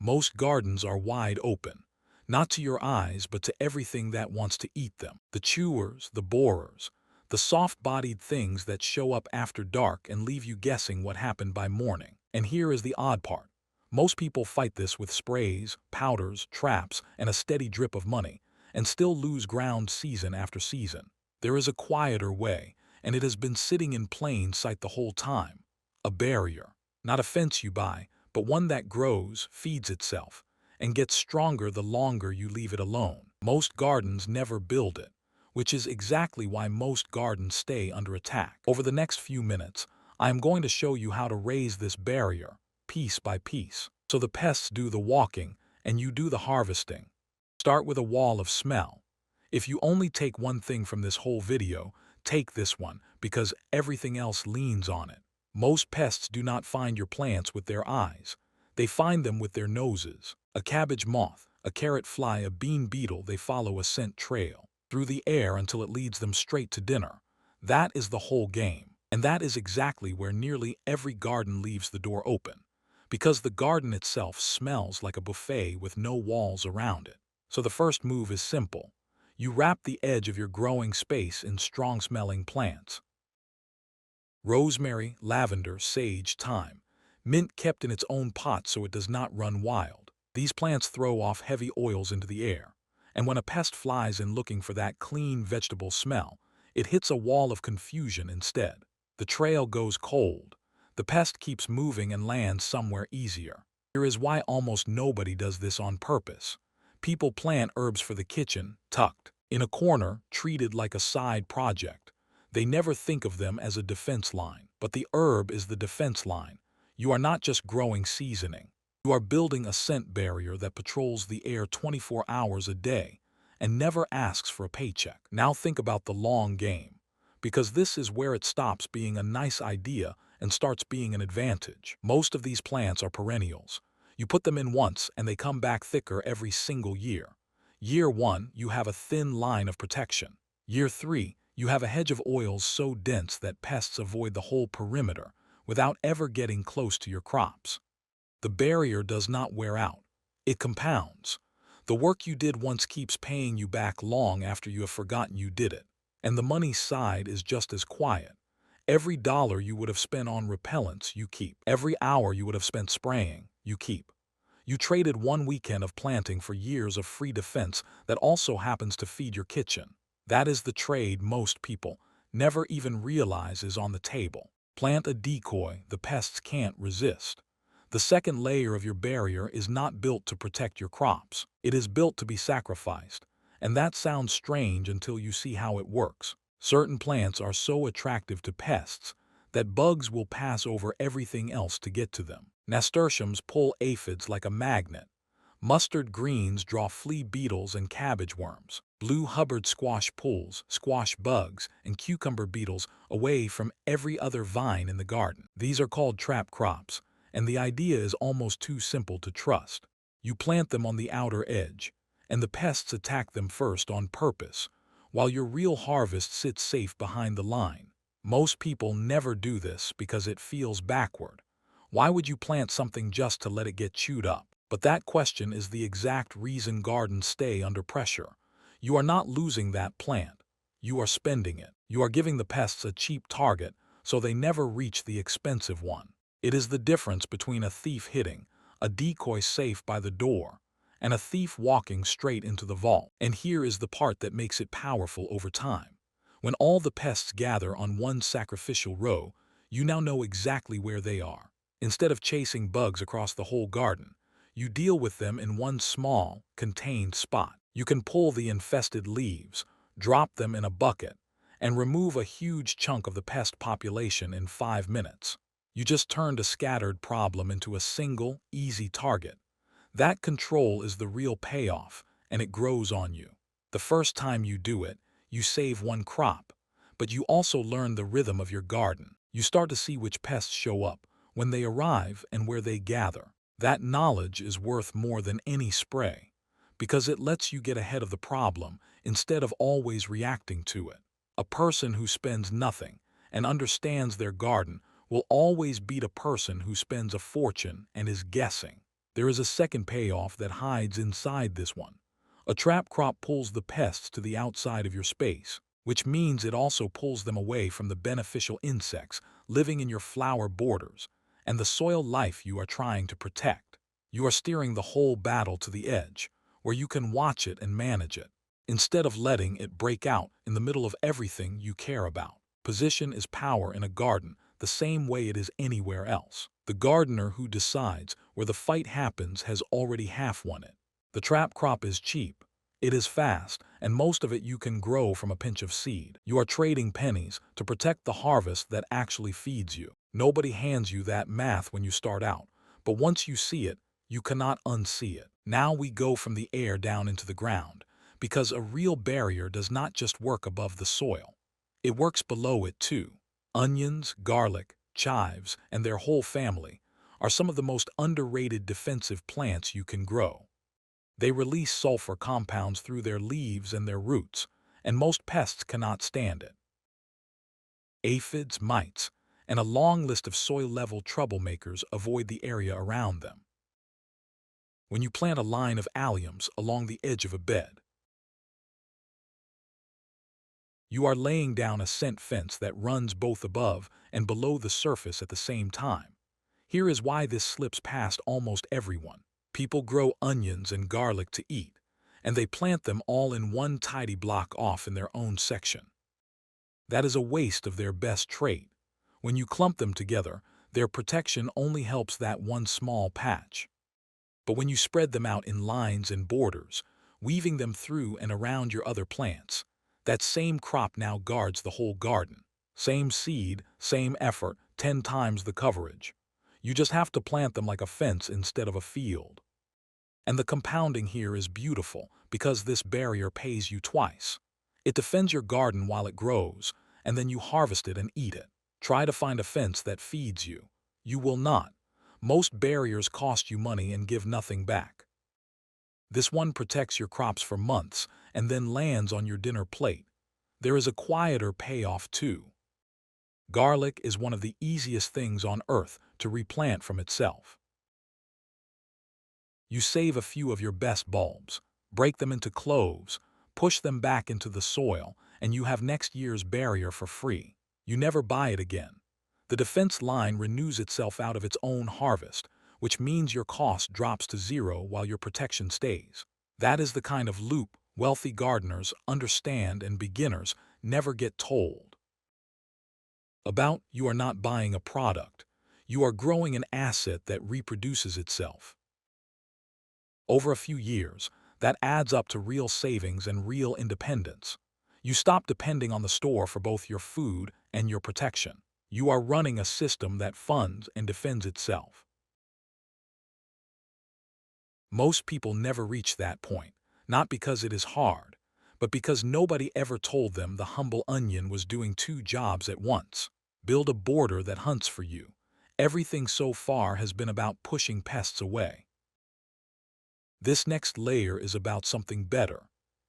Most gardens are wide open, not to your eyes but to everything that wants to eat them. The chewers, the borers, the soft-bodied things that show up after dark and leave you guessing what happened by morning. And here is the odd part. Most people fight this with sprays, powders, traps, and a steady drip of money, and still lose ground season after season. There is a quieter way, and it has been sitting in plain sight the whole time. A barrier. Not a fence you buy, but one that grows, feeds itself, and gets stronger the longer you leave it alone. Most gardens never build it, which is exactly why most gardens stay under attack. Over the next few minutes, I am going to show you how to raise this barrier, piece by piece. So the pests do the walking, and you do the harvesting. Start with a wall of smell. If you only take one thing from this whole video, take this one, because everything else leans on it. Most pests do not find your plants with their eyes. They find them with their noses. A cabbage moth, a carrot fly, a bean beetle, they follow a scent trail through the air until it leads them straight to dinner. That is the whole game. And that is exactly where nearly every garden leaves the door open, because the garden itself smells like a buffet with no walls around it. So the first move is simple. You wrap the edge of your growing space in strong-smelling plants. Rosemary, lavender, sage, thyme. Mint kept in its own pot so it does not run wild. These plants throw off heavy oils into the air, and when a pest flies in looking for that clean vegetable smell, it hits a wall of confusion instead. The trail goes cold. The pest keeps moving and lands somewhere easier. Here is why almost nobody does this on purpose. People plant herbs for the kitchen, tucked in a corner, treated like a side project. They never think of them as a defense line. But the herb is the defense line. You are not just growing seasoning. You are building a scent barrier that patrols the air 24 hours a day and never asks for a paycheck. Now think about the long game, because this is where it stops being a nice idea and starts being an advantage. Most of these plants are perennials. You put them in once and they come back thicker every single year. Year 1, you have a thin line of protection. Year 3, you have a hedge of oils so dense that pests avoid the whole perimeter without ever getting close to your crops. The barrier does not wear out. It compounds. The work you did once keeps paying you back long after you have forgotten you did it. And the money side is just as quiet. Every dollar you would have spent on repellents, you keep. Every hour you would have spent spraying, you keep. You traded one weekend of planting for years of free defense that also happens to feed your kitchen. That is the trade most people never even realize is on the table. Plant a decoy the pests can't resist. The second layer of your barrier is not built to protect your crops. It is built to be sacrificed. And that sounds strange until you see how it works. Certain plants are so attractive to pests that bugs will pass over everything else to get to them. Nasturtiums pull aphids like a magnet. Mustard greens draw flea beetles and cabbage worms. Blue Hubbard squash pulls squash bugs and cucumber beetles away from every other vine in the garden. These are called trap crops, and the idea is almost too simple to trust. You plant them on the outer edge, and the pests attack them first on purpose, while your real harvest sits safe behind the line. Most people never do this because it feels backward. Why would you plant something just to let it get chewed up? But that question is the exact reason gardens stay under pressure. You are not losing that plant. You are spending it. You are giving the pests a cheap target so they never reach the expensive one. It is the difference between a thief hitting a decoy safe by the door and a thief walking straight into the vault. And here is the part that makes it powerful over time. When all the pests gather on one sacrificial row, you now know exactly where they are. Instead of chasing bugs across the whole garden, you deal with them in one small, contained spot. You can pull the infested leaves, drop them in a bucket, and remove a huge chunk of the pest population in 5 minutes. You just turned a scattered problem into a single, easy target. That control is the real payoff, and it grows on you. The first time you do it, you save one crop, but you also learn the rhythm of your garden. You start to see which pests show up, when they arrive, and where they gather. That knowledge is worth more than any spray, because it lets you get ahead of the problem instead of always reacting to it. A person who spends nothing and understands their garden will always beat a person who spends a fortune and is guessing. There is a second payoff that hides inside this one. A trap crop pulls the pests to the outside of your space, which means it also pulls them away from the beneficial insects living in your flower borders and the soil life you are trying to protect. You are steering the whole battle to the edge, where you can watch it and manage it, instead of letting it break out in the middle of everything you care about. Position is power in a garden, the same way it is anywhere else. The gardener who decides where the fight happens has already half won it. The trap crop is cheap. It is fast, and most of it you can grow from a pinch of seed. You are trading pennies to protect the harvest that actually feeds you. Nobody hands you that math when you start out, but once you see it, you cannot unsee it. Now we go from the air down into the ground, because a real barrier does not just work above the soil. It works below it too. Onions, garlic, chives, and their whole family are some of the most underrated defensive plants you can grow. They release sulfur compounds through their leaves and their roots, and most pests cannot stand it. Aphids, mites, and a long list of soil-level troublemakers avoid the area around them. When you plant a line of alliums along the edge of a bed, you are laying down a scent fence that runs both above and below the surface at the same time. Here is why this slips past almost everyone. People grow onions and garlic to eat, and they plant them all in one tidy block off in their own section. That is a waste of their best trait. When you clump them together, their protection only helps that one small patch. But when you spread them out in lines and borders, weaving them through and around your other plants, that same crop now guards the whole garden. Same seed, same effort, 10 times the coverage. You just have to plant them like a fence instead of a field. And the compounding here is beautiful because this barrier pays you twice. It defends your garden while it grows, and then you harvest it and eat it. Try to find a fence that feeds you. You will not. Most barriers cost you money and give nothing back. This one protects your crops for months and then lands on your dinner plate. There is a quieter payoff too. Garlic is one of the easiest things on earth to replant from itself. You save a few of your best bulbs, break them into cloves, push them back into the soil, and you have next year's barrier for free. You never buy it again. The defense line renews itself out of its own harvest, which means your cost drops to zero while your protection stays. That is the kind of loop wealthy gardeners understand and beginners never get told about. You are not buying a product. You are growing an asset that reproduces itself. Over a few years, that adds up to real savings and real independence. You stop depending on the store for both your food and your protection. You are running a system that funds and defends itself. Most people never reach that point, not because it is hard, but because nobody ever told them the humble onion was doing 2 jobs at once. Build a border that hunts for you. Everything so far has been about pushing pests away. This next layer is about something better.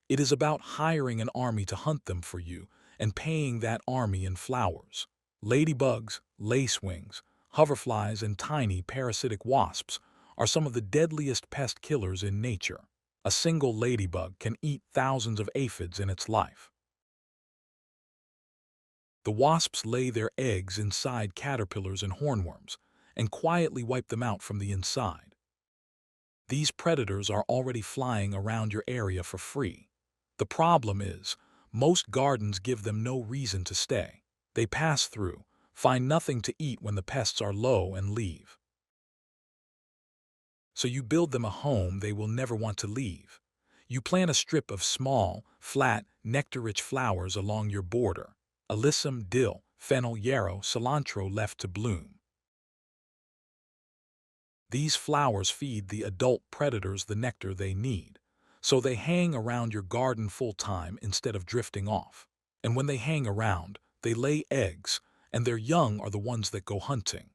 It is about hiring an army to hunt them for you and paying that army in flowers. Ladybugs, lacewings, hoverflies, and tiny parasitic wasps are some of the deadliest pest killers in nature. A single ladybug can eat thousands of aphids in its life. The wasps lay their eggs inside caterpillars and hornworms and quietly wipe them out from the inside. These predators are already flying around your area for free. The problem is, most gardens give them no reason to stay. They pass through, find nothing to eat when the pests are low, and leave. So you build them a home they will never want to leave. You plant a strip of small, flat, nectar-rich flowers along your border. Alyssum, dill, fennel, yarrow, cilantro left to bloom. These flowers feed the adult predators the nectar they need, so they hang around your garden full-time instead of drifting off. And when they hang around, they lay eggs, and their young are the ones that go hunting.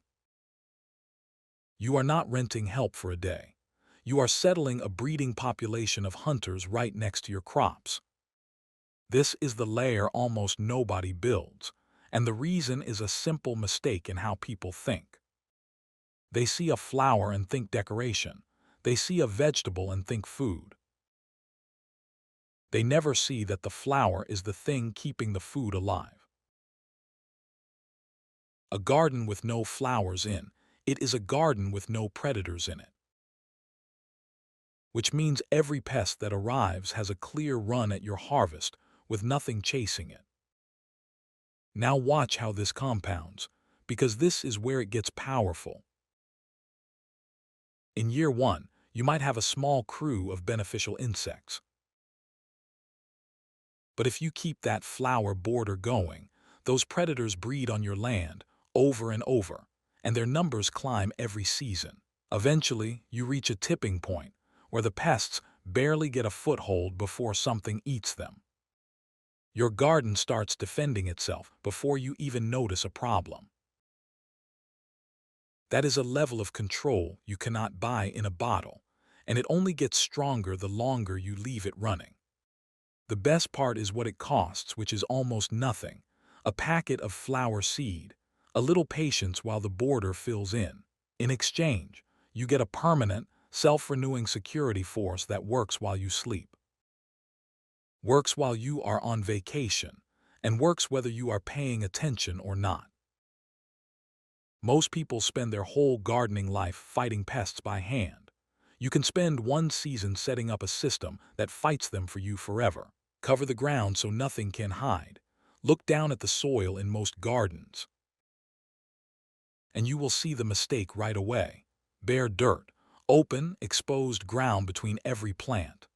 You are not renting help for a day. You are settling a breeding population of hunters right next to your crops. This is the layer almost nobody builds, and the reason is a simple mistake in how people think. They see a flower and think decoration. They see a vegetable and think food. They never see that the flower is the thing keeping the food alive. A garden with no flowers in it is a garden with no predators in it. Which means every pest that arrives has a clear run at your harvest with nothing chasing it. Now watch how this compounds, because this is where it gets powerful. In year one, you might have a small crew of beneficial insects. But if you keep that flower border going, those predators breed on your land over and over, and their numbers climb every season. Eventually, you reach a tipping point where the pests barely get a foothold before something eats them. Your garden starts defending itself before you even notice a problem. That is a level of control you cannot buy in a bottle, and it only gets stronger the longer you leave it running. The best part is what it costs, which is almost nothing. A packet of flower seed, a little patience while the border fills in. In exchange, you get a permanent, self-renewing security force that works while you sleep. Works while you are on vacation, and works whether you are paying attention or not. Most people spend their whole gardening life fighting pests by hand. You can spend one season setting up a system that fights them for you forever. Cover the ground so nothing can hide. Look down at the soil in most gardens, and you will see the mistake right away. Bare dirt, open, exposed ground between every plant.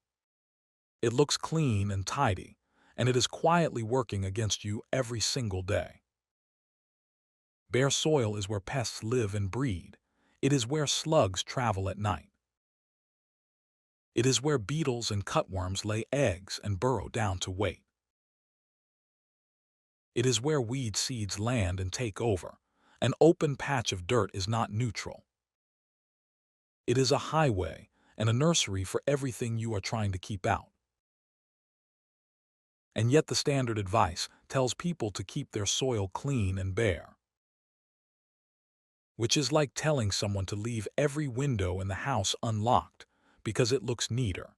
It looks clean and tidy, and it is quietly working against you every single day. Bare soil is where pests live and breed. It is where slugs travel at night. It is where beetles and cutworms lay eggs and burrow down to wait. It is where weed seeds land and take over. An open patch of dirt is not neutral. It is a highway and a nursery for everything you are trying to keep out. And yet the standard advice tells people to keep their soil clean and bare. Which is like telling someone to leave every window in the house unlocked because it looks neater.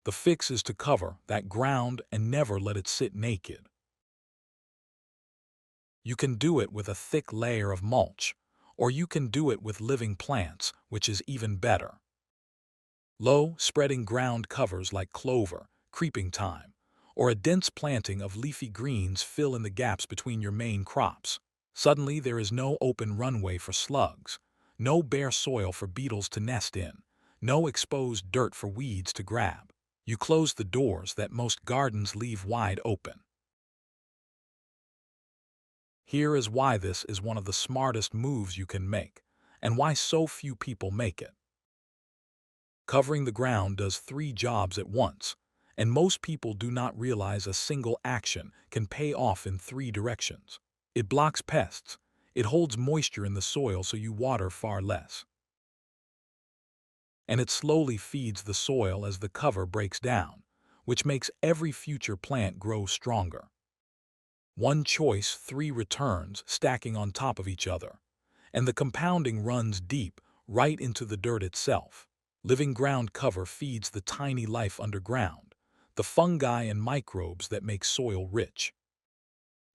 The fix is to cover that ground and never let it sit naked. You can do it with a thick layer of mulch, or you can do it with living plants, which is even better. Low, spreading ground covers like clover, creeping thyme, or a dense planting of leafy greens fill in the gaps between your main crops. Suddenly there is no open runway for slugs, no bare soil for beetles to nest in, no exposed dirt for weeds to grab. You close the doors that most gardens leave wide open. Here is why this is one of the smartest moves you can make, and why so few people make it. Covering the ground does 3 jobs at once, and most people do not realize a single action can pay off in 3 directions. It blocks pests, it holds moisture in the soil so you water far less, and it slowly feeds the soil as the cover breaks down, which makes every future plant grow stronger. 1 choice, 3 returns stacking on top of each other, and the compounding runs deep, right into the dirt itself. Living ground cover feeds the tiny life underground, the fungi and microbes that make soil rich.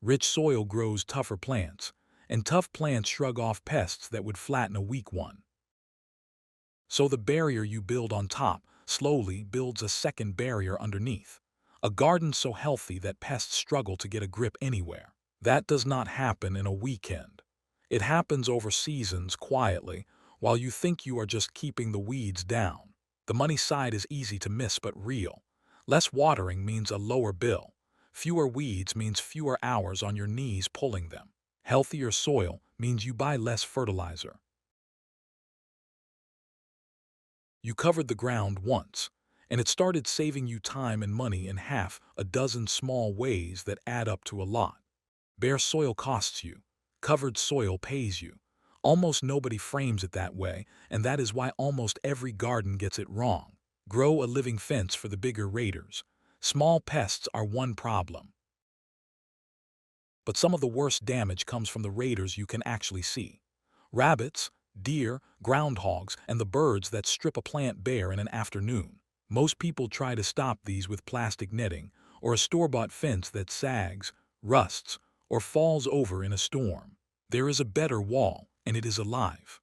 Rich soil grows tougher plants, and tough plants shrug off pests that would flatten a weak one. So the barrier you build on top slowly builds a second barrier underneath. A garden so healthy that pests struggle to get a grip anywhere. That does not happen in a weekend. It happens over seasons quietly, while you think you are just keeping the weeds down. The money side is easy to miss but real. Less watering means a lower bill. Fewer weeds means fewer hours on your knees pulling them. Healthier soil means you buy less fertilizer. You covered the ground once, and it started saving you time and money in half a dozen small ways that add up to a lot. Bare soil costs you. Covered soil pays you. Almost nobody frames it that way, and that is why almost every garden gets it wrong. Grow a living fence for the bigger raiders. Small pests are one problem, but some of the worst damage comes from the raiders you can actually see. Rabbits, deer, groundhogs, and the birds that strip a plant bare in an afternoon. Most people try to stop these with plastic netting or a store-bought fence that sags, rusts, or falls over in a storm. There is a better wall, and it is alive.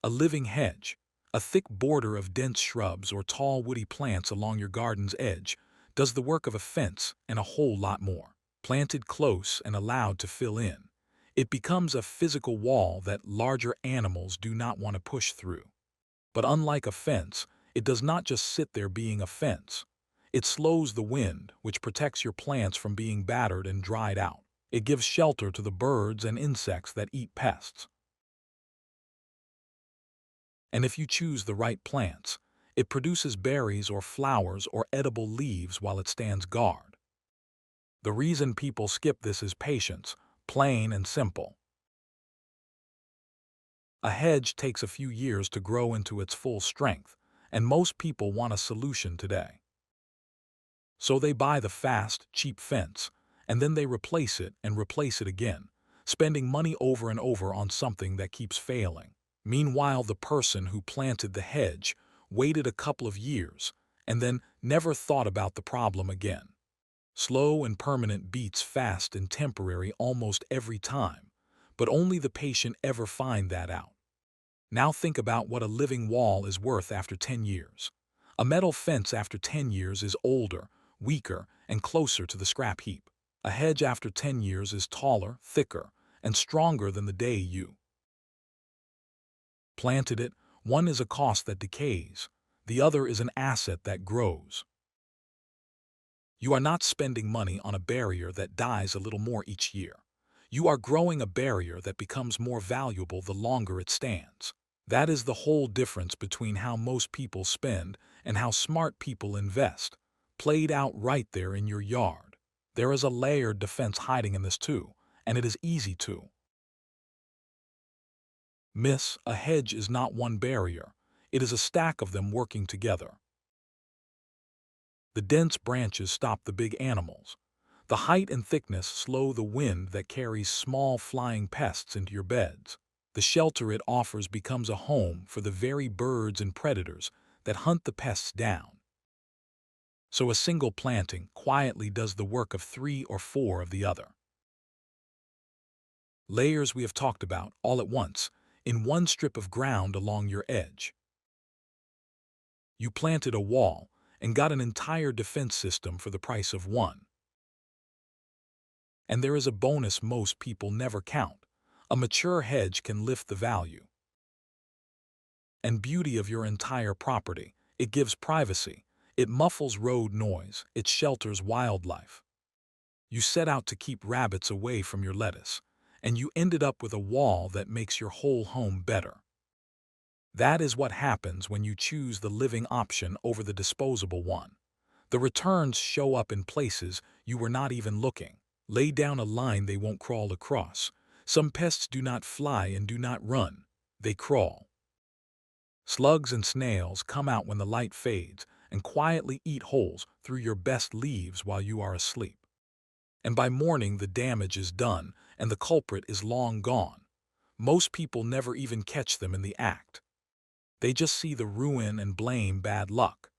A living hedge, a thick border of dense shrubs or tall woody plants along your garden's edge, does the work of a fence and a whole lot more. Planted close and allowed to fill in, it becomes a physical wall that larger animals do not want to push through. But unlike a fence, it does not just sit there being a fence. It slows the wind, which protects your plants from being battered and dried out. It gives shelter to the birds and insects that eat pests. And if you choose the right plants, it produces berries or flowers or edible leaves while it stands guard. The reason people skip this is patience, plain and simple. A hedge takes a few years to grow into its full strength, and most people want a solution today. So they buy the fast, cheap fence, and then they replace it and replace it again, spending money over and over on something that keeps failing. Meanwhile, the person who planted the hedge waited a couple of years and then never thought about the problem again. Slow and permanent beats fast and temporary almost every time, but only the patient ever find that out. Now think about what a living wall is worth after 10 years. A metal fence after 10 years is older, weaker, and closer to the scrap heap. A hedge after 10 years is taller, thicker, and stronger than the day you planted it. One is a cost that decays. The other is an asset that grows. You are not spending money on a barrier that dies a little more each year. You are growing a barrier that becomes more valuable the longer it stands. That is the whole difference between how most people spend and how smart people invest, played out right there in your yard. There is a layered defense hiding in this too, and it is easy to miss. A hedge is not one barrier. It is a stack of them working together. The dense branches stop the big animals. The height and thickness slow the wind that carries small flying pests into your beds. The shelter it offers becomes a home for the very birds and predators that hunt the pests down. So a single planting quietly does the work of 3 or 4 of the other. Layers we have talked about all at once, in one strip of ground along your edge. You planted a wall and got an entire defense system for the price of one. And there is a bonus most people never count. A mature hedge can lift the value and beauty of your entire property. It gives privacy. It muffles road noise. It shelters wildlife. You set out to keep rabbits away from your lettuce, and you ended up with a wall that makes your whole home better. That is what happens when you choose the living option over the disposable one. The returns show up in places you were not even looking. Lay down a line they won't crawl across. Some pests do not fly and do not run. They crawl. Slugs and snails come out when the light fades and quietly eat holes through your best leaves while you are asleep. And by morning the damage is done and the culprit is long gone. Most people never even catch them in the act. They just see the ruin and blame bad luck.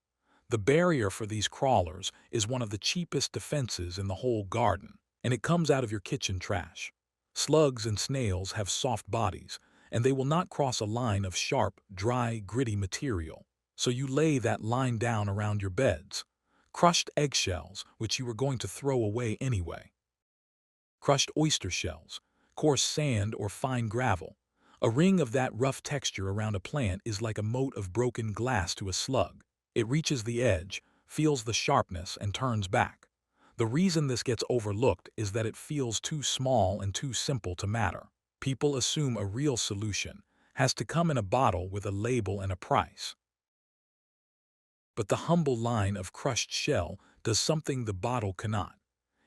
The barrier for these crawlers is one of the cheapest defenses in the whole garden, and it comes out of your kitchen trash. Slugs and snails have soft bodies, and they will not cross a line of sharp, dry, gritty material. So you lay that line down around your beds. Crushed eggshells, which you were going to throw away anyway. Crushed oyster shells, coarse sand or fine gravel. A ring of that rough texture around a plant is like a mote of broken glass to a slug. It reaches the edge, feels the sharpness, and turns back. The reason this gets overlooked is that it feels too small and too simple to matter. People assume a real solution has to come in a bottle with a label and a price. But the humble line of crushed shell does something the bottle cannot.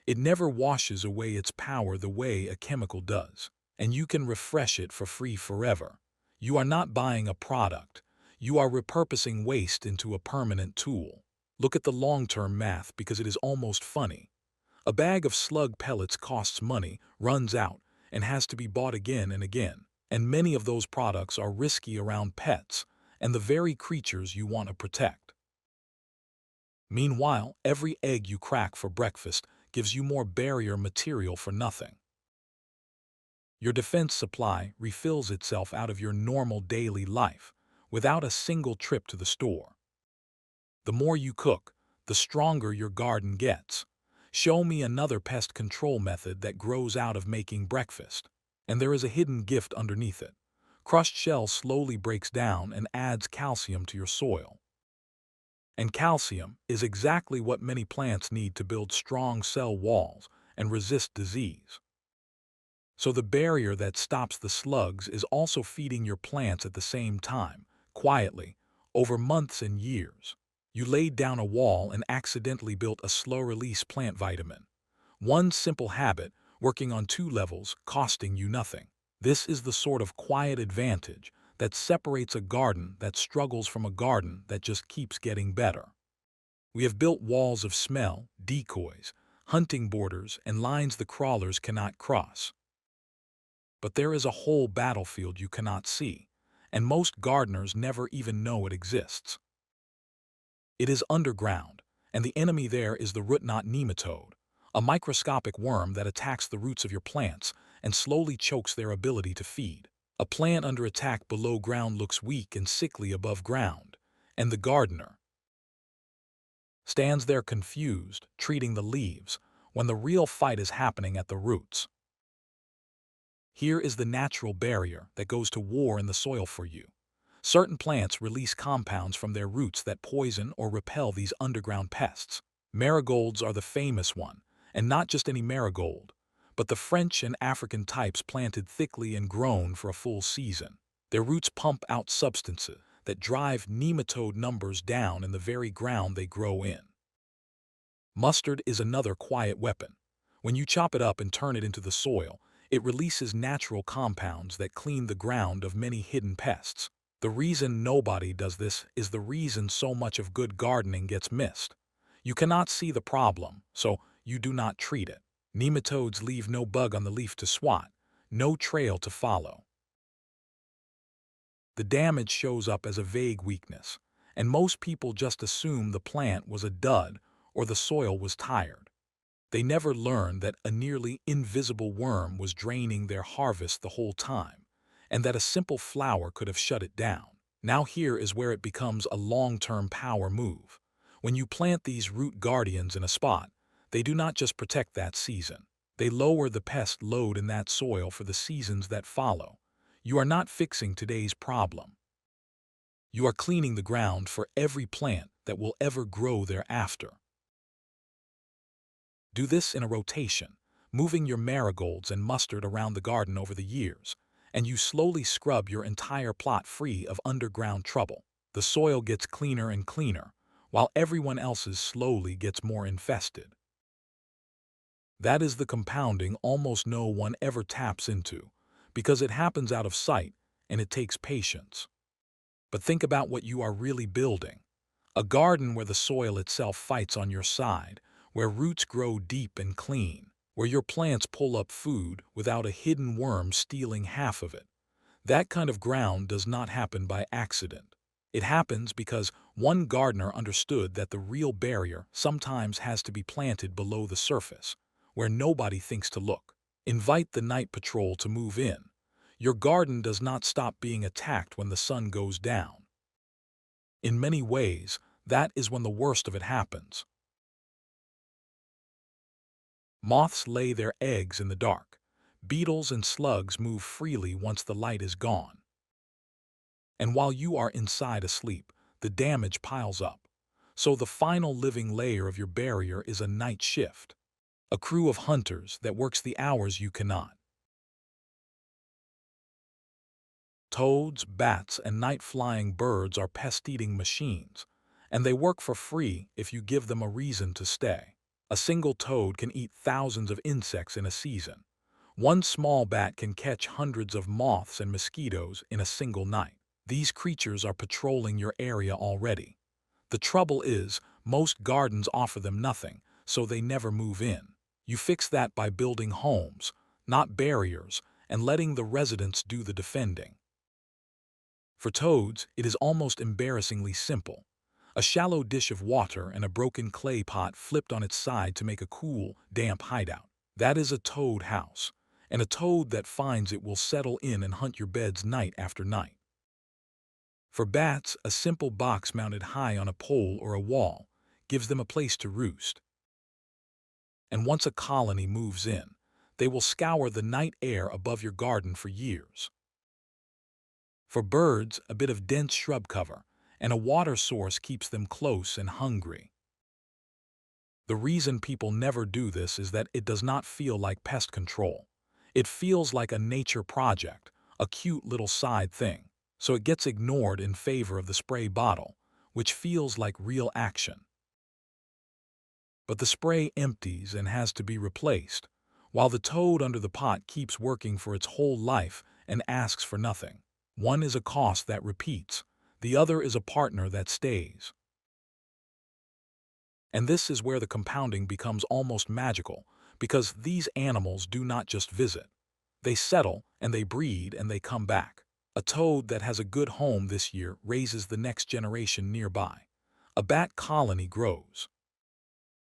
It never washes away its power the way a chemical does, and you can refresh it for free forever. You are not buying a product. You are repurposing waste into a permanent tool. Look at the long-term math because it is almost funny. A bag of slug pellets costs money, runs out, and has to be bought again and again. And many of those products are risky around pets and the very creatures you want to protect. Meanwhile, every egg you crack for breakfast gives you more barrier material for nothing. Your defense supply refills itself out of your normal daily life, without a single trip to the store. The more you cook, the stronger your garden gets. Show me another pest control method that grows out of making breakfast. And there is a hidden gift underneath it. Crushed shell slowly breaks down and adds calcium to your soil. And calcium is exactly what many plants need to build strong cell walls and resist disease. So the barrier that stops the slugs is also feeding your plants at the same time, quietly, over months and years. You laid down a wall and accidentally built a slow-release plant vitamin. One simple habit, working on 2 levels, costing you nothing. This is the sort of quiet advantage that separates a garden that struggles from a garden that just keeps getting better. We have built walls of smell, decoys, hunting borders, and lines the crawlers cannot cross. But there is a whole battlefield you cannot see, and most gardeners never even know it exists. It is underground, and the enemy there is the root knot nematode, a microscopic worm that attacks the roots of your plants and slowly chokes their ability to feed. A plant under attack below ground looks weak and sickly above ground, and the gardener stands there confused, treating the leaves, when the real fight is happening at the roots. Here is the natural barrier that goes to war in the soil for you. Certain plants release compounds from their roots that poison or repel these underground pests. Marigolds are the famous one, and not just any marigold, but the French and African types planted thickly and grown for a full season. Their roots pump out substances that drive nematode numbers down in the very ground they grow in. Mustard is another quiet weapon. When you chop it up and turn it into the soil, it releases natural compounds that clean the ground of many hidden pests. The reason nobody does this is the reason so much of good gardening gets missed. You cannot see the problem, so you do not treat it. Nematodes leave no bug on the leaf to swat, no trail to follow. The damage shows up as a vague weakness, and most people just assume the plant was a dud or the soil was tired. They never learn that a nearly invisible worm was draining their harvest the whole time, and that a simple flower could have shut it down. Now here is where it becomes a long-term power move. When you plant these root guardians in a spot, they do not just protect that season. They lower the pest load in that soil for the seasons that follow. You are not fixing today's problem. You are cleaning the ground for every plant that will ever grow thereafter. Do this in a rotation, moving your marigolds and mustard around the garden over the years, and you slowly scrub your entire plot free of underground trouble. The soil gets cleaner and cleaner, while everyone else's slowly gets more infested. That is the compounding almost no one ever taps into, because it happens out of sight and it takes patience. But think about what you are really building. A garden where the soil itself fights on your side, where roots grow deep and clean, where your plants pull up food without a hidden worm stealing half of it. That kind of ground does not happen by accident. It happens because one gardener understood that the real barrier sometimes has to be planted below the surface, where nobody thinks to look. Invite the night patrol to move in. Your garden does not stop being attacked when the sun goes down. In many ways, that is when the worst of it happens. Moths lay their eggs in the dark. Beetles and slugs move freely once the light is gone. And while you are inside asleep, the damage piles up. So the final living layer of your barrier is a night shift. A crew of hunters that works the hours you cannot. Toads, bats, and night-flying birds are pest-eating machines, and they work for free if you give them a reason to stay. A single toad can eat thousands of insects in a season. One small bat can catch hundreds of moths and mosquitoes in a single night. These creatures are patrolling your area already. The trouble is, most gardens offer them nothing, so they never move in. You fix that by building homes, not barriers, and letting the residents do the defending. For toads, it is almost embarrassingly simple. A shallow dish of water and a broken clay pot flipped on its side to make a cool, damp hideout. That is a toad house, and a toad that finds it will settle in and hunt your beds night after night. For bats, a simple box mounted high on a pole or a wall gives them a place to roost. And once a colony moves in, they will scour the night air above your garden for years. For birds, a bit of dense shrub cover and a water source keeps them close and hungry. The reason people never do this is that it does not feel like pest control. It feels like a nature project, a cute little side thing, so it gets ignored in favor of the spray bottle, which feels like real action. But the spray empties and has to be replaced, while the toad under the pot keeps working for its whole life and asks for nothing. One is a cost that repeats, the other is a partner that stays. And this is where the compounding becomes almost magical, because these animals do not just visit. They settle, and they breed, and they come back. A toad that has a good home this year raises the next generation nearby. A bat colony grows.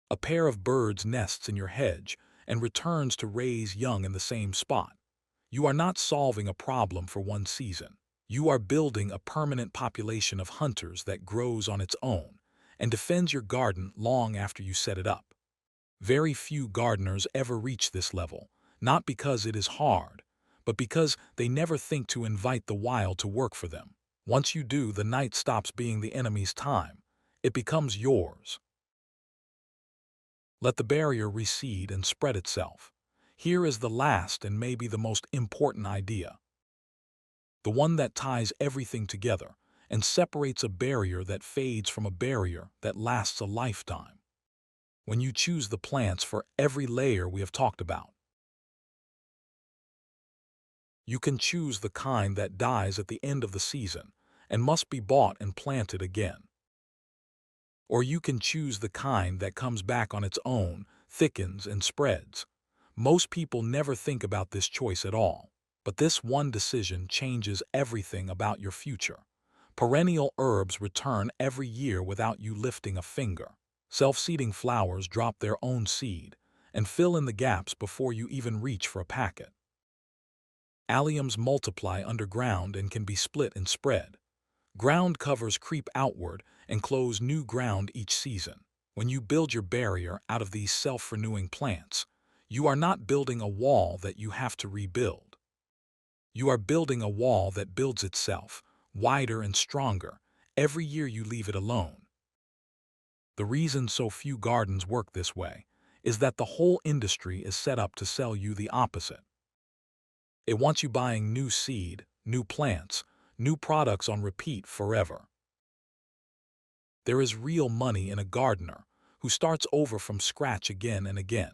A pair of birds nests in your hedge and returns to raise young in the same spot. You are not solving a problem for one season. You are building a permanent population of hunters that grows on its own and defends your garden long after you set it up. Very few gardeners ever reach this level, not because it is hard, but because they never think to invite the wild to work for them. Once you do, the night stops being the enemy's time. It becomes yours. Let the barrier recede and spread itself. Here is the last and maybe the most important idea. The one that ties everything together and separates a barrier that fades from a barrier that lasts a lifetime. When you choose the plants for every layer we have talked about, you can choose the kind that dies at the end of the season and must be bought and planted again. Or you can choose the kind that comes back on its own, thickens and spreads. Most people never think about this choice at all, but this one decision changes everything about your future. Perennial herbs return every year without you lifting a finger. Self-seeding flowers drop their own seed and fill in the gaps before you even reach for a packet. Alliums multiply underground and can be split and spread. Ground covers creep outward and close new ground each season. When you build your barrier out of these self-renewing plants, you are not building a wall that you have to rebuild. You are building a wall that builds itself, wider and stronger, every year you leave it alone. The reason so few gardens work this way is that the whole industry is set up to sell you the opposite. It wants you buying new seed, new plants, new products on repeat forever. There is real money in a gardener who starts over from scratch again and again.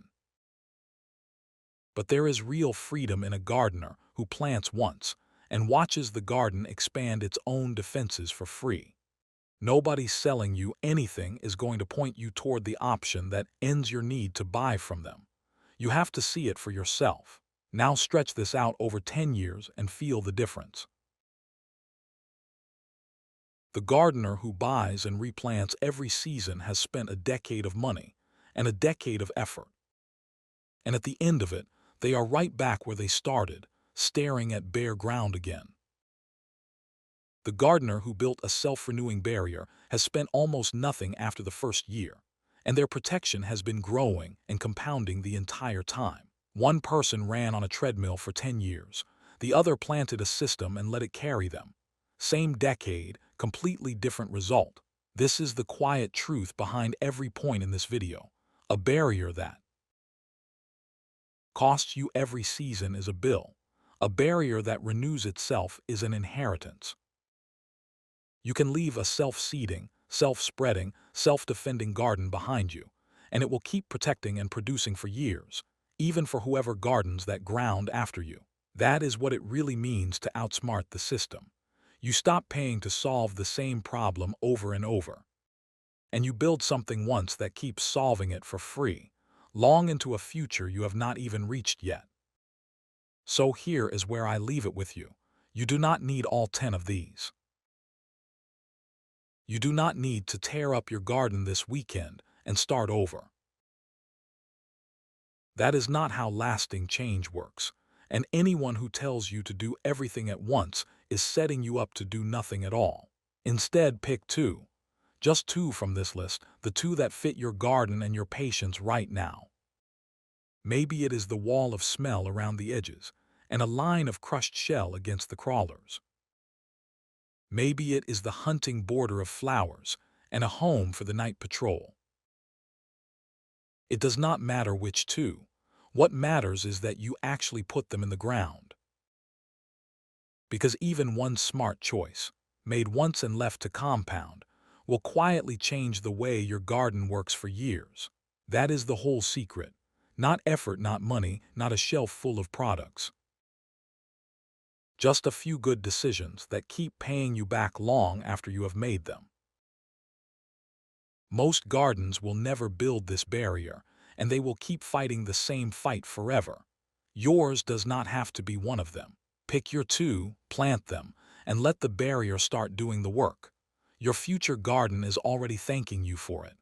But there is real freedom in a gardener who plants once and watches the garden expand its own defenses for free. Nobody selling you anything is going to point you toward the option that ends your need to buy from them. You have to see it for yourself. Now stretch this out over 10 years and feel the difference. The gardener who buys and replants every season has spent a decade of money and a decade of effort. And at the end of it, they are right back where they started, staring at bare ground again. The gardener who built a self-renewing barrier has spent almost nothing after the first year, and their protection has been growing and compounding the entire time. One person ran on a treadmill for 10 years. The other planted a system and let it carry them. Same decade, completely different result. This is the quiet truth behind every point in this video. A barrier that costs you every season is a bill. A barrier that renews itself is an inheritance. You can leave a self-seeding, self-spreading, self-defending garden behind you, and it will keep protecting and producing for years, even for whoever gardens that ground after you. That is what it really means to outsmart the system. You stop paying to solve the same problem over and over, and you build something once that keeps solving it for free, long into a future you have not even reached yet. So here is where I leave it with you. You do not need all 10 of these. You do not need to tear up your garden this weekend and start over. That is not how lasting change works, and anyone who tells you to do everything at once is setting you up to do nothing at all. Instead, pick two. Just two from this list, the two that fit your garden and your patience right now. Maybe it is the wall of smell around the edges and a line of crushed shell against the crawlers. Maybe it is the hunting border of flowers and a home for the night patrol. It does not matter which two. What matters is that you actually put them in the ground. Because even one smart choice, made once and left to compound, will quietly change the way your garden works for years. That is the whole secret. Not effort, not money, not a shelf full of products. Just a few good decisions that keep paying you back long after you have made them. Most gardens will never build this barrier, and they will keep fighting the same fight forever. Yours does not have to be one of them. Pick your two, plant them, and let the barrier start doing the work. Your future garden is already thanking you for it.